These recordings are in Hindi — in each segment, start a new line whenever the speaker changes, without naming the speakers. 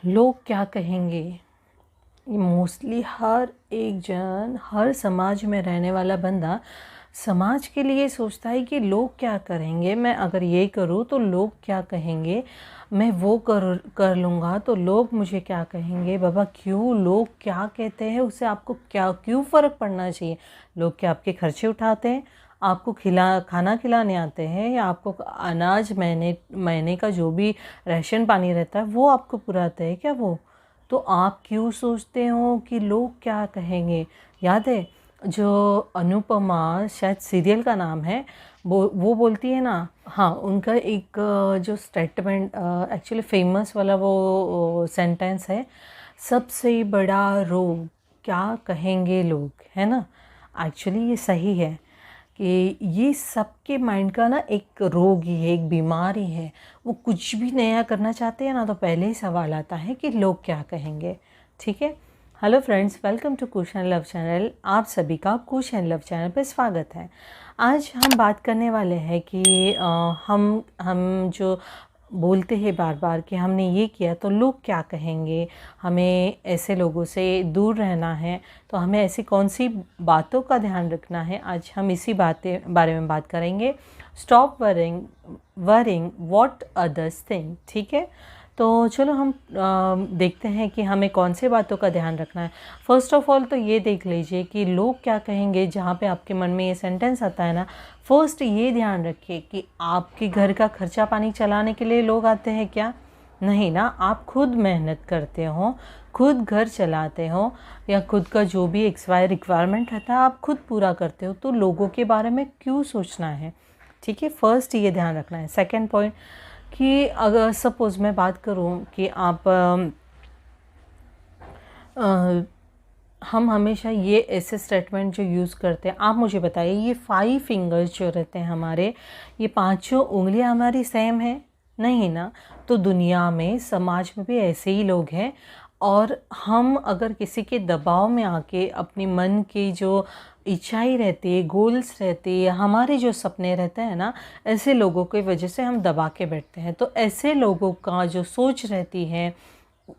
लोग क्या कहेंगे, ये मोस्टली हर एक जन, हर समाज में रहने वाला बंदा समाज के लिए सोचता है कि लोग क्या करेंगे, मैं अगर ये करूँ तो लोग क्या कहेंगे, मैं वो कर लूँगा तो लोग मुझे क्या कहेंगे। बाबा क्यों, लोग क्या कहते हैं उससे आपको क्या क्यों फ़र्क पड़ना चाहिए। लोग क्या आपके खर्चे उठाते हैं, आपको खाना खिलाने आते हैं, या आपको अनाज महीने महीने का जो भी राशन पानी रहता है वो आपको पुराते हैं क्या वो। तो आप क्यों सोचते हो कि लोग क्या कहेंगे। याद है जो अनुपमा, शायद सीरियल का नाम है, वो बोलती है ना, हाँ उनका एक जो स्टेटमेंट एक्चुअली फेमस वाला वो सेंटेंस है, सबसे बड़ा रोग क्या कहेंगे लोग, है ना। एक्चुअली ये सही है कि ये सबके माइंड का ना एक रोग ही है, एक बीमारी है। वो कुछ भी नया करना चाहते हैं ना तो पहले ही सवाल आता है कि लोग क्या कहेंगे। ठीक है। Hello friends, welcome to Kush and Luv channel. आप सभी का कुश एंड लव चैनल पर स्वागत है। आज हम बात करने वाले हैं कि हम जो बोलते हैं बार बार कि हमने ये किया तो लोग क्या कहेंगे, हमें ऐसे लोगों से दूर रहना है, तो हमें ऐसी कौन सी बातों का ध्यान रखना है। आज हम इसी बारे में बात करेंगे। Stop worrying what others think. ठीक है, तो चलो हम देखते हैं कि हमें कौन से बातों का ध्यान रखना है। फर्स्ट ऑफ ऑल तो ये देख लीजिए कि लोग क्या कहेंगे। जहाँ पे आपके मन में ये सेंटेंस आता है ना, फर्स्ट ये ध्यान रखिए कि आपके घर का खर्चा पानी चलाने के लिए लोग आते हैं क्या। नहीं ना, आप खुद मेहनत करते हो, खुद घर चलाते हो, या खुद का जो भी एक्सवाई रिक्वायरमेंट रहता है आप खुद पूरा करते हो, तो लोगों के बारे में क्यों सोचना है। ठीक है, फर्स्ट ये ध्यान रखना है। सेकंड पॉइंट कि अगर सपोज़ मैं बात करूं कि आप हम हमेशा ये ऐसे स्टेटमेंट जो यूज़ करते हैं, आप मुझे बताइए ये 5 फिंगर्स जो रहते हैं हमारे, ये पांचों उंगलियां हमारी सेम है? नहीं ना। तो दुनिया में, समाज में भी ऐसे ही लोग हैं। और हम अगर किसी के दबाव में आके अपनी मन की जो इच्छाएं रहती है, गोल्स रहती है, हमारे जो सपने रहते हैं ना, ऐसे लोगों की वजह से हम दबा के बैठते हैं। तो ऐसे लोगों का जो सोच रहती है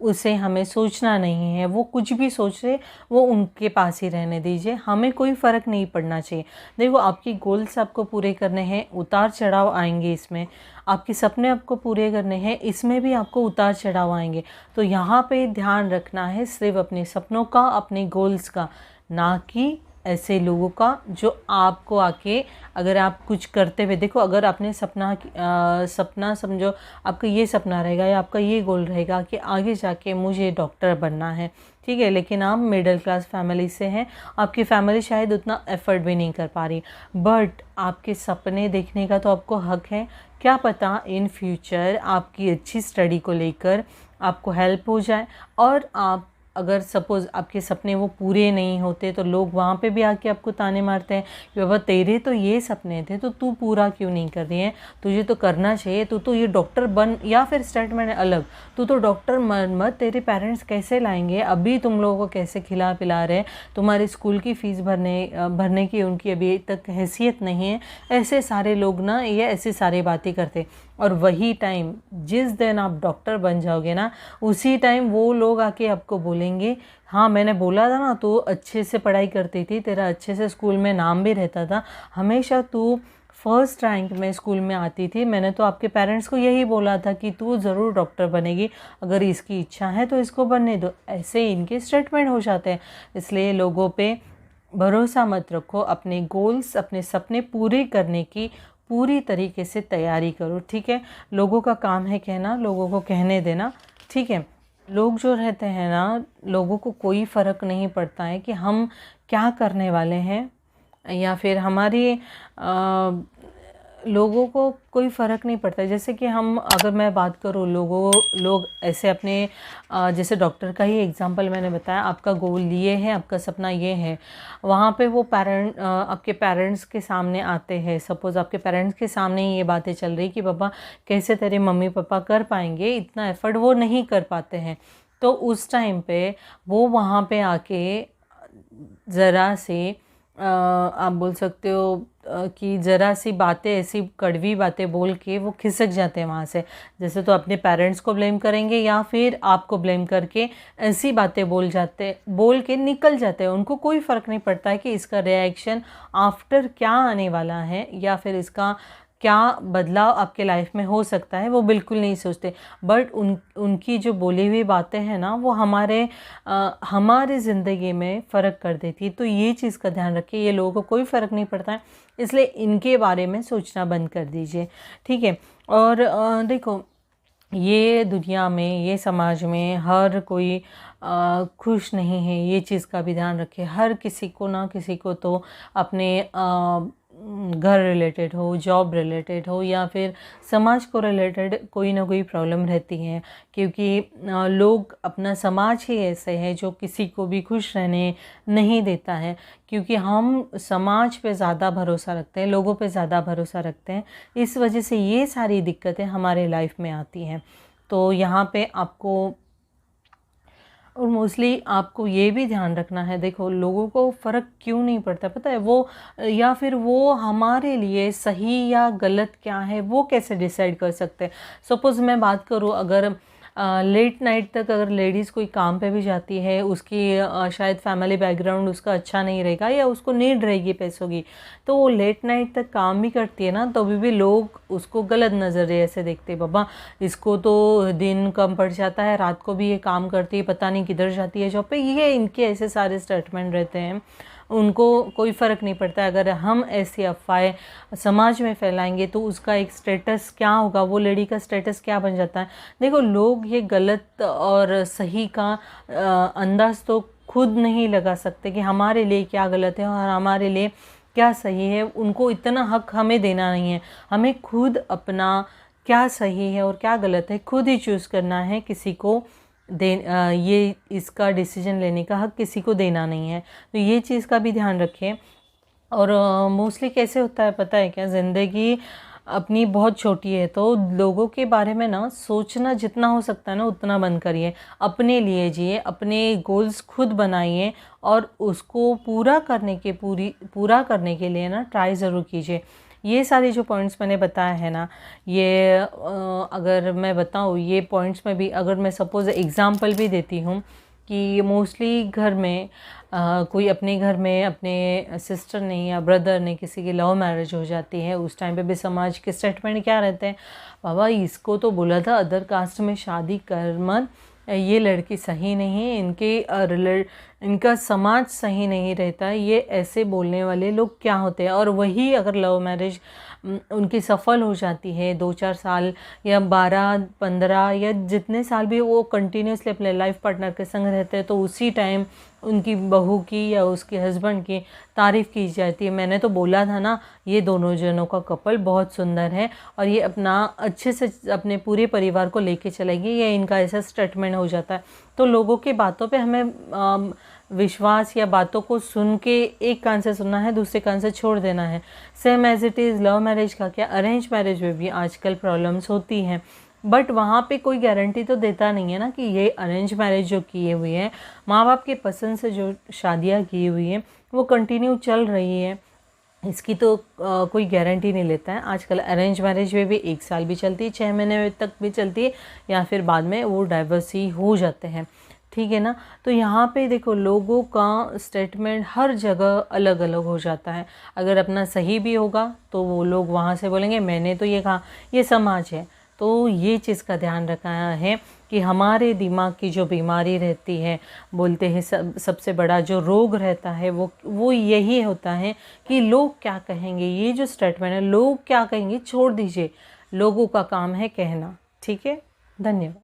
उसे हमें सोचना नहीं है। वो कुछ भी सोच रहे, वो उनके पास ही रहने दीजिए, हमें कोई फ़र्क नहीं पड़ना चाहिए। देखो, आपकी गोल्स आपको पूरे करने हैं, उतार चढ़ाव आएंगे इसमें। आपके सपने आपको पूरे करने हैं, इसमें भी आपको उतार चढ़ाव आएंगे। तो यहाँ पे ध्यान रखना है सिर्फ अपने सपनों का, अपने गोल्स का, ना कि ऐसे लोगों का जो आपको आके, अगर आप कुछ करते हुए देखो, अगर आपने सपना समझो, आपका ये सपना रहेगा या आपका ये गोल रहेगा कि आगे जाके मुझे डॉक्टर बनना है, ठीक है, लेकिन आप मिडिल क्लास फैमिली से हैं, आपकी फैमिली शायद उतना एफर्ट भी नहीं कर पा रही, बट आपके सपने देखने का तो आपको हक है। क्या पता इन फ्यूचर आपकी अच्छी स्टडी को लेकर आपको हेल्प हो जाए, और आप अगर सपोज़ आपके सपने वो पूरे नहीं होते तो लोग वहाँ पे भी आके आपको ताने मारते हैं कि बाबा तेरे तो ये सपने थे तो तू पूरा क्यों नहीं कर रही है, तुझे तो करना चाहिए, तू तो ये डॉक्टर बन। या फिर स्टेटमेंट अलग, तू तो डॉक्टर मत, तेरे पेरेंट्स कैसे लाएंगे, अभी तुम लोगों को कैसे खिला पिला रहे हैं, तुम्हारी स्कूल की फ़ीस भरने की उनकी अभी तक हैसियत नहीं है। ऐसे सारे लोग ना, ये ऐसी सारी बातें करते। और वही टाइम जिस दिन आप डॉक्टर बन जाओगे ना, उसी टाइम वो लोग आके आपको बोलेंगे, हाँ मैंने बोला था ना, तू अच्छे से पढ़ाई करती थी, तेरा अच्छे से स्कूल में नाम भी रहता था, हमेशा तू फर्स्ट रैंक में स्कूल में आती थी, मैंने तो आपके पेरेंट्स को यही बोला था कि तू ज़रूर डॉक्टर बनेगी, अगर इसकी इच्छा है तो इसको बनने दो। ऐसे इनके स्टेटमेंट हो जाते हैं। इसलिए लोगों पे भरोसा मत रखो, अपने गोल्स, अपने सपने पूरे करने की पूरी तरीके से तैयारी करो। ठीक है, लोगों का काम है कहना, लोगों को कहने देना। ठीक है, लोग जो रहते हैं ना, लोगों को कोई फ़र्क नहीं पड़ता है कि हम क्या करने वाले हैं, या फिर हमारी लोगों को कोई फ़र्क नहीं पड़ता। जैसे कि हम, अगर मैं बात करूँ, लोग ऐसे अपने जैसे डॉक्टर का ही एग्जांपल मैंने बताया, आपका गोल ये है, आपका सपना ये है, वहाँ पे वो आपके पेरेंट्स के सामने आते हैं। सपोज़ आपके पेरेंट्स के सामने ही ये बातें चल रही कि पापा कैसे तेरे मम्मी पापा कर पाएंगे, इतना एफर्ट वो नहीं कर पाते हैं। तो उस टाइम पे वो वहाँ पे आके ज़रा से आप बोल सकते हो कि ज़रा सी बातें, ऐसी कड़वी बातें बोल के वो खिसक जाते हैं वहाँ से। जैसे तो अपने पेरेंट्स को ब्लेम करेंगे या फिर आपको ब्लेम करके ऐसी बातें बोल के निकल जाते हैं। उनको कोई फ़र्क नहीं पड़ता है कि इसका रिएक्शन आफ्टर क्या आने वाला है या फिर इसका क्या बदलाव आपके लाइफ में हो सकता है, वो बिल्कुल नहीं सोचते। बट उनकी जो बोली हुई बातें हैं ना, वो हमारे ज़िंदगी में फ़र्क कर देती है। तो ये चीज़ का ध्यान रखिए, ये लोगों को कोई फ़र्क नहीं पड़ता है, इसलिए इनके बारे में सोचना बंद कर दीजिए, ठीक है। और देखो, ये दुनिया में, ये समाज में हर कोई खुश नहीं है, ये चीज़ का भी ध्यान रखें। हर किसी को ना किसी को तो अपने घर रिलेटेड हो, जॉब रिलेटेड हो या फिर समाज को रिलेटेड कोई ना कोई प्रॉब्लम रहती है, क्योंकि लोग, अपना समाज ही ऐसे है जो किसी को भी खुश रहने नहीं देता है। क्योंकि हम समाज पे ज़्यादा भरोसा रखते हैं, लोगों पे ज़्यादा भरोसा रखते हैं, इस वजह से ये सारी दिक्कतें हमारे लाइफ में आती हैं। तो यहाँ पे आपको, और मोस्टली आपको ये भी ध्यान रखना है, देखो लोगों को फ़र्क क्यों नहीं पड़ता पता है, वो या फिर वो हमारे लिए सही या गलत क्या है वो कैसे डिसाइड कर सकते हैं। सपोज़ मैं बात करूँ, अगर लेट नाइट तक अगर लेडीज़ कोई काम पे भी जाती है, उसकी शायद फैमिली बैकग्राउंड उसका अच्छा नहीं रहेगा या उसको नीड रहेगी पैसों की, तो वो लेट नाइट तक काम भी करती है ना, तो भी लोग उसको गलत नज़रिए से देखते हैं। बाबा, इसको तो दिन कम पड़ जाता है, रात को भी ये काम करती है, पता नहीं किधर जाती है जॉब पे। ये इनके ऐसे सारे स्टेटमेंट रहते हैं, उनको कोई फ़र्क नहीं पड़ता। अगर हम ऐसी अफवाहें समाज में फैलाएंगे तो उसका एक स्टेटस क्या होगा, वो लेडी का स्टेटस क्या बन जाता है। देखो, लोग ये गलत और सही का अंदाज़ तो खुद नहीं लगा सकते कि हमारे लिए क्या गलत है और हमारे लिए क्या सही है। उनको इतना हक हमें देना नहीं है। हमें खुद अपना क्या सही है और क्या गलत है खुद ही चूज़ करना है, किसी को ये इसका डिसीजन लेने का हक किसी को देना नहीं है। तो ये चीज़ का भी ध्यान रखें। और मोस्टली कैसे होता है पता है क्या, ज़िंदगी अपनी बहुत छोटी है, तो लोगों के बारे में ना सोचना जितना हो सकता है ना उतना बंद करिए। अपने लिए जिए, अपने गोल्स खुद बनाइए और उसको पूरा करने के लिए ना ट्राई ज़रूर कीजिए। ये सारे जो पॉइंट्स मैंने बताया है ना, ये अगर मैं बताऊँ, ये पॉइंट्स में भी अगर मैं सपोज़ एग्ज़ाम्पल भी देती हूँ कि मोस्टली घर में कोई अपने घर में अपने सिस्टर ने या ब्रदर ने किसी की लव मैरिज हो जाती है, उस टाइम पे भी समाज के स्टेटमेंट क्या रहते हैं, बाबा इसको तो बोला था अदर कास्ट में शादी कर मत, ये लड़की सही नहीं है, इनका समाज सही नहीं रहता। ये ऐसे बोलने वाले लोग क्या होते हैं। और वही अगर लव मैरिज उनकी सफल हो जाती है, 2-4 साल या 12-15 या जितने साल भी वो कंटिन्यूसली अपने लाइफ पार्टनर के संग रहते हैं, तो उसी टाइम उनकी बहू की या उसके हस्बैंड की तारीफ़ की जाती है। मैंने तो बोला था ना, ये दोनों जनों का कपल बहुत सुंदर है और ये अपना अच्छे से अपने पूरे परिवार को लेके चलेगी, ये इनका ऐसा स्टेटमेंट हो जाता है। तो लोगों की बातों पे हमें विश्वास या बातों को सुन के एक कान से सुनना है, दूसरे कान से छोड़ देना है। Same as it is love marriage का क्या, अरेंज मैरिज में भी आजकल प्रॉब्लम्स होती हैं, बट वहाँ पे कोई गारंटी तो देता नहीं है ना कि ये अरेंज मैरिज जो किए हुई है, माँ बाप के पसंद से जो शादियाँ की हुई हैं वो कंटिन्यू चल रही है, इसकी तो कोई गारंटी नहीं लेता है। आजकल अरेंज मैरिज में भी 1 साल भी चलती है, 6 महीने तक भी चलती है, या फिर बाद में वो डाइवर्स ही हो जाते हैं, ठीक है ना। तो यहाँ पे देखो, लोगों का स्टेटमेंट हर जगह अलग अलग हो जाता है। अगर अपना सही भी होगा तो वो लोग वहाँ से बोलेंगे मैंने तो ये कहा, ये समाज है। तो ये चीज़ का ध्यान रखना है कि हमारे दिमाग की जो बीमारी रहती है, बोलते हैं सबसे बड़ा जो रोग रहता है वो यही होता है कि लोग क्या कहेंगे। ये जो स्टेटमेंट है, लोग क्या कहेंगे, छोड़ दीजिए, लोगों का काम है कहना, ठीक है। धन्यवाद।